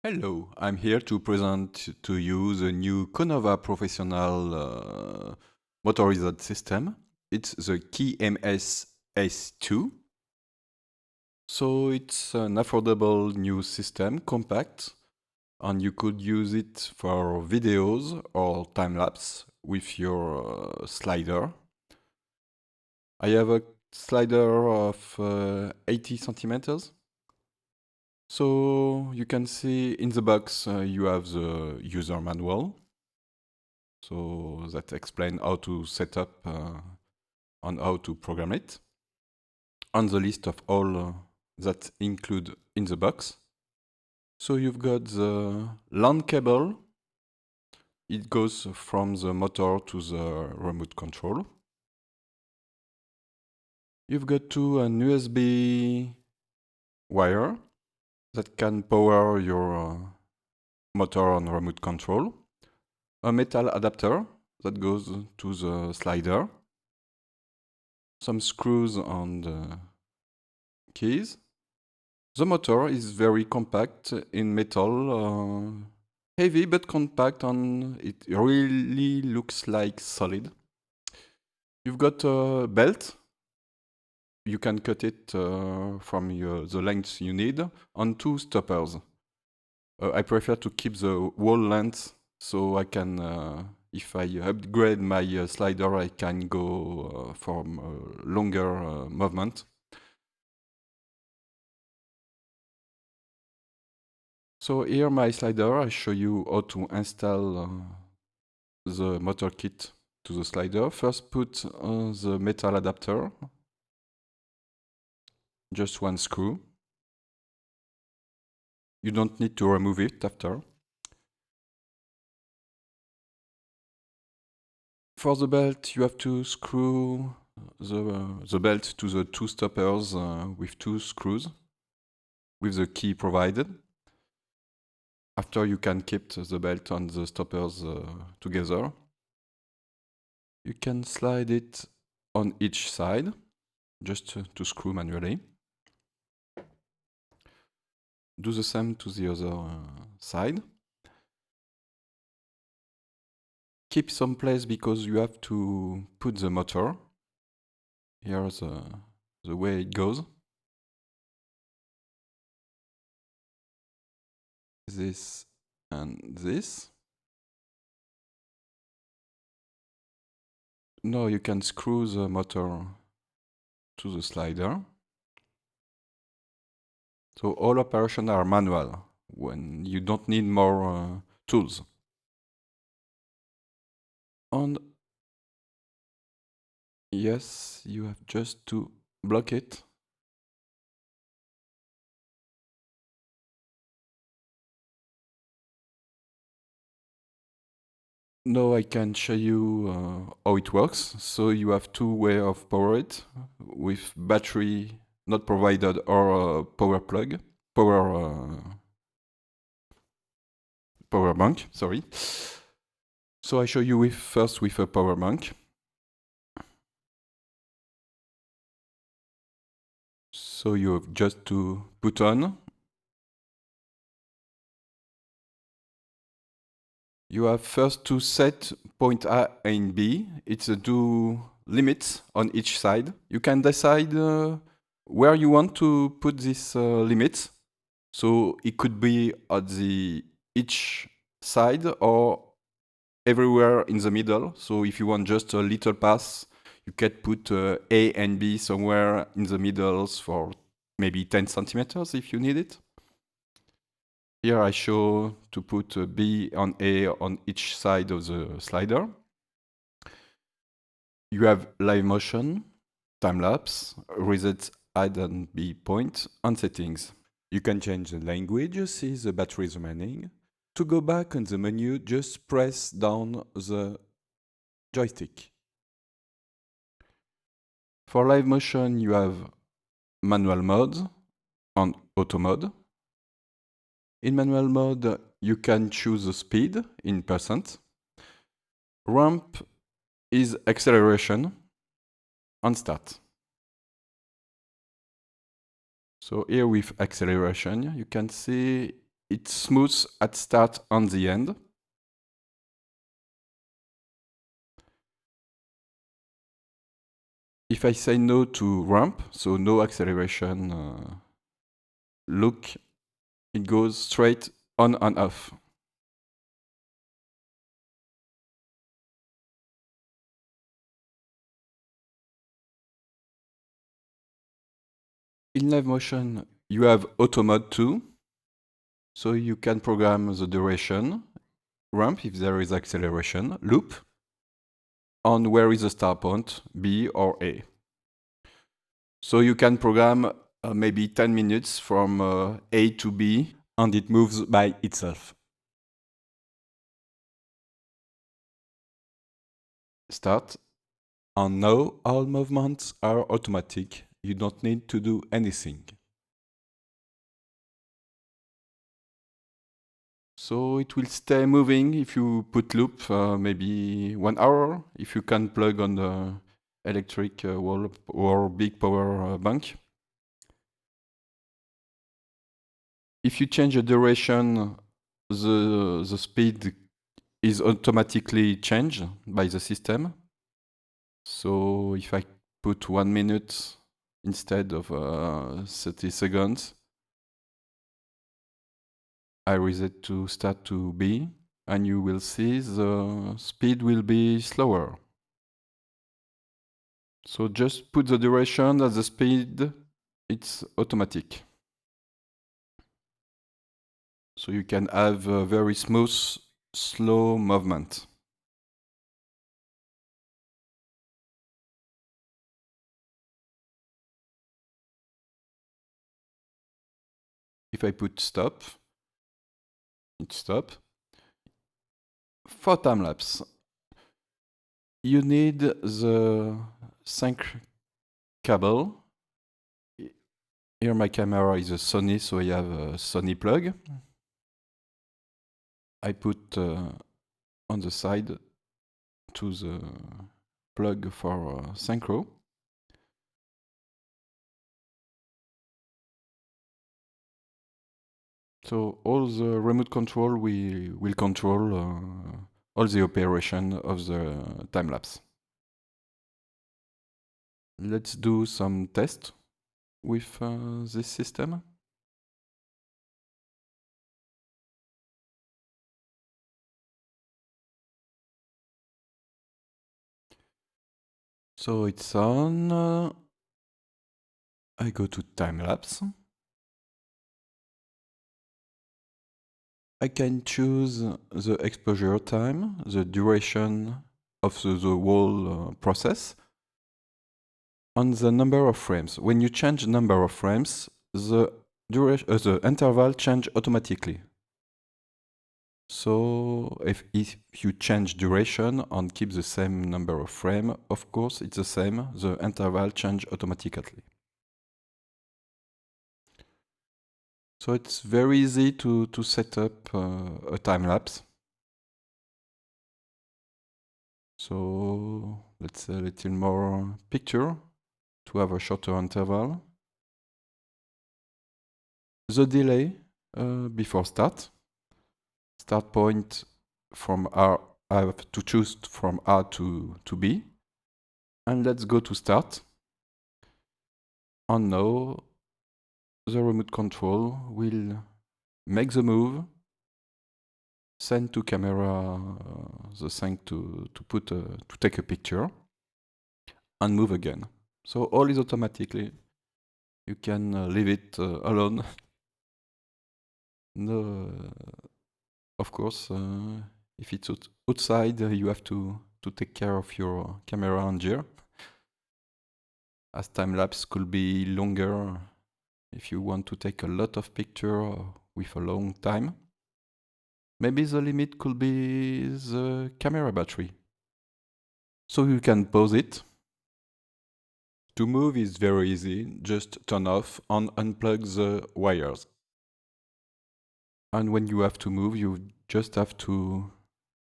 Hello, I'm here to present to you the new Konova professional motorized system. It's the KMS S2. So it's an affordable new system, compact, and you could use it for videos or time-lapse with your slider. I have a slider of 80 centimeters. So you can see in the box you have the user manual. So that explains how to set up and how to program it. On the list of all that include in the box. So you've got the LAN cable. It goes from the motor to the remote control. You've got an USB wire that can power your motor and remote control. A metal adapter that goes to the slider. Some screws and keys. The motor is very compact in metal, heavy but compact, and it really looks like solid. You've got a belt. You can cut it from the length you need on 2 stoppers. I prefer to keep the whole length so I can, if I upgrade my slider, I can go for longer movement. So here my slider, I show you how to install the motor kit to the slider. First put the metal adapter, just one screw. You don't need to remove it after. For the belt, you have to screw the belt to the 2 stoppers with 2 screws with the key provided. After you can keep the belt and the stoppers together. You can slide it on each side, just to screw manually. Do the same to the other side. Keep some place because you have to put the motor. Here's the way it goes. This and this. Now you can screw the motor to the slider. So all operations are manual when you don't need more tools. And yes, you have just to block it. Now I can show you how it works. So you have 2 ways of power it with battery not provided or a power plug, power bank, sorry. So I show you first with a power bank. So you have just to put on. You have first to set point A and B. It's 2 limits on each side. You can decide where you want to put these limits. So it could be at each side or everywhere in the middle. So if you want just a little pass, you can put A and B somewhere in the middles for maybe 10 centimeters if you need it. Here I show to put B and A on each side of the slider. You have live motion, time-lapse, reset add and B point, and settings. You can change the language, see the battery is remaining. To go back on the menu, just press down the joystick. For live motion, you have manual mode and auto mode. In manual mode, you can choose the speed in percent. Ramp is acceleration and start. So here with acceleration, you can see it's smooth at start and the end. If I say no to ramp, so no acceleration, look, it goes straight on and off. In live motion, you have auto mode too. So you can program the duration, ramp if there is acceleration, loop, on where is the start point, B or A. So you can program maybe 10 minutes from A to B, and it moves by itself. Start. And now all movements are automatic. You don't need to do anything. So it will stay moving if you put loop maybe 1 hour, if you can plug on the electric wall or big power bank. If you change the duration, the speed is automatically changed by the system. So if I put 1 minute instead of 30 seconds, I reset to start to B, and you will see the speed will be slower. So just put the duration at the speed, it's automatic. So you can have a very smooth, slow movement. If I put stop, it stop. For time-lapse, you need the sync cable. Here my camera is a Sony, so I have a Sony plug. I put on the side to the plug for synchro. So all the remote control will control all the operation of the time-lapse. Let's do some tests with this system. So it's on. I go to time-lapse. I can choose the exposure time, the duration of the whole process, and the number of frames. When you change number of frames, the interval change automatically. So if you change duration and keep the same number of frame, of course it's the same, the interval change automatically. So it's very easy to set up a time-lapse. So let's say a little more picture to have a shorter interval. The delay before start. Start point from R, I have to choose from R to B. And let's go to start. And now the remote control will make the move, send to camera the thing to take a picture, and move again. So all is automatically. You can leave it alone. No, of course, if it's outside, you have to take care of your camera and gear, as time-lapse could be longer if you want to take a lot of picture with a long time. Maybe the limit could be the camera battery. So you can pause it. To move is very easy, just turn off and unplug the wires. And when you have to move, you just have to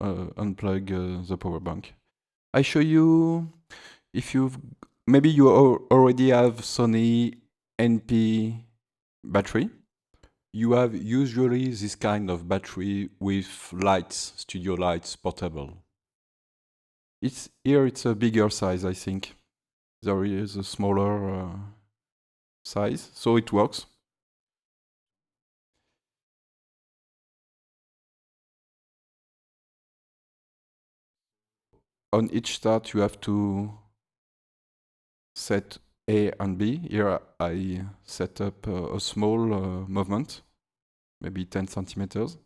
unplug the power bank. I show you, if maybe you already have Sony NP battery. You have usually this kind of battery with lights, studio lights, portable. It's a bigger size, I think. There is a smaller size, so it works. On each start, you have to set A and B. Here I set up a small movement, maybe 10 centimeters.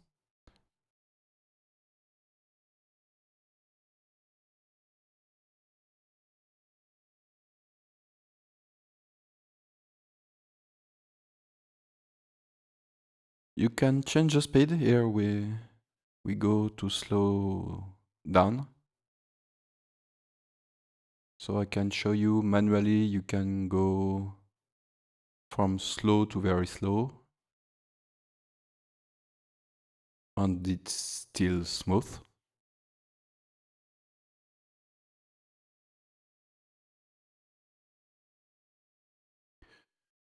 You can change the speed. Here we go to slow down. So I can show you manually, you can go from slow to very slow. And it's still smooth.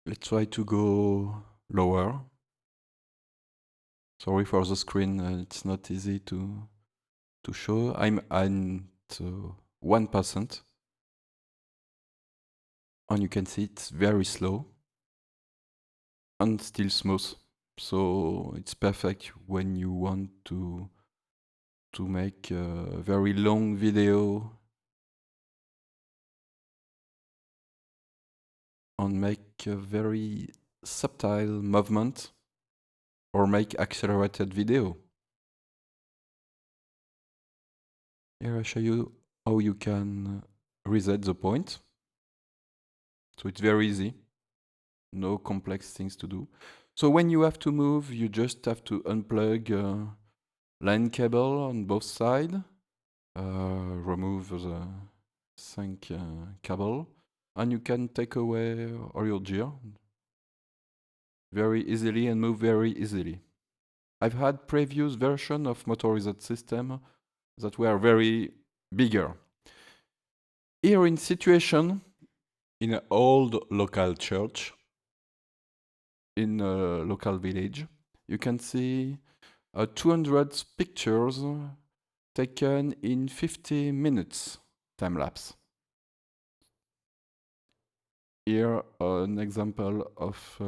Let's try to go lower. Sorry for the screen, it's not easy to show. I'm at 1%. And you can see it's very slow and still smooth. So it's perfect when you want to make a very long video and make a very subtle movement or make accelerated video. Here I show you how you can reset the point. So it's very easy, no complex things to do. So when you have to move, you just have to unplug line cable on both sides, remove the sync cable, and you can take away all your gear very easily and move very easily. I've had previous version of motorized system that were very bigger. Here in situation, in an old local church, in a local village, you can see 200 pictures taken in 50 minutes time lapse. Here an example of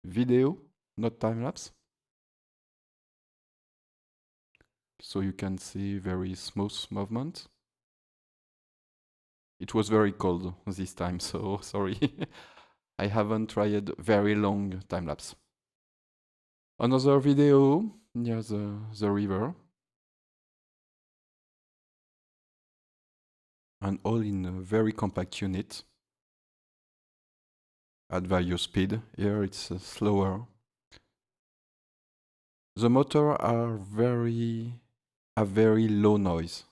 video, not time lapse. So you can see very smooth movement. It was very cold this time, so sorry. I haven't tried very long time lapse. Another video near the river. And all in a very compact unit. At various speed. Here it's slower. The motor have very low noise.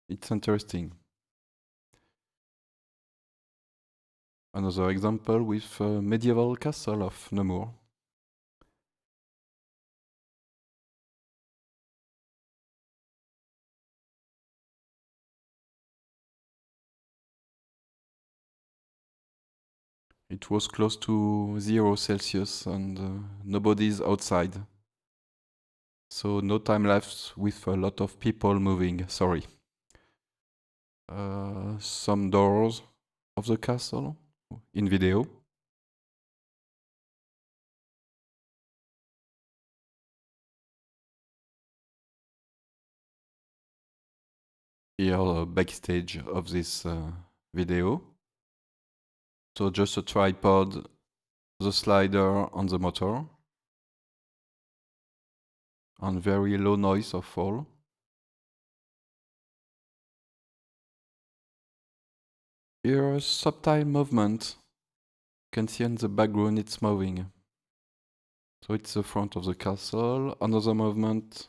It's interesting. Another example with medieval castle of Namur. It was close to 0 Celsius and nobody's outside. So no time lapse with a lot of people moving, sorry. Some doors of the castle in video. Here backstage of this video. So just a tripod, the slider on the motor, and very low noise of all. Here a subtle movement. You can see in the background it's moving. So it's the front of the castle. Another movement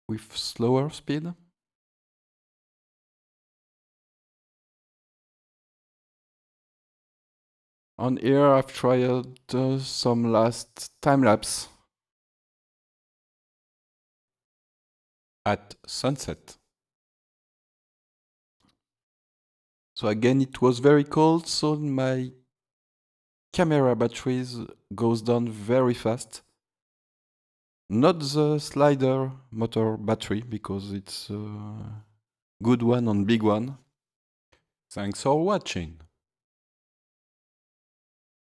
with slower speed. And here I've tried some last time lapse at sunset. So again, it was very cold, so my camera batteries goes down very fast. Not the slider motor battery, because it's a good one and big one. Thanks for watching.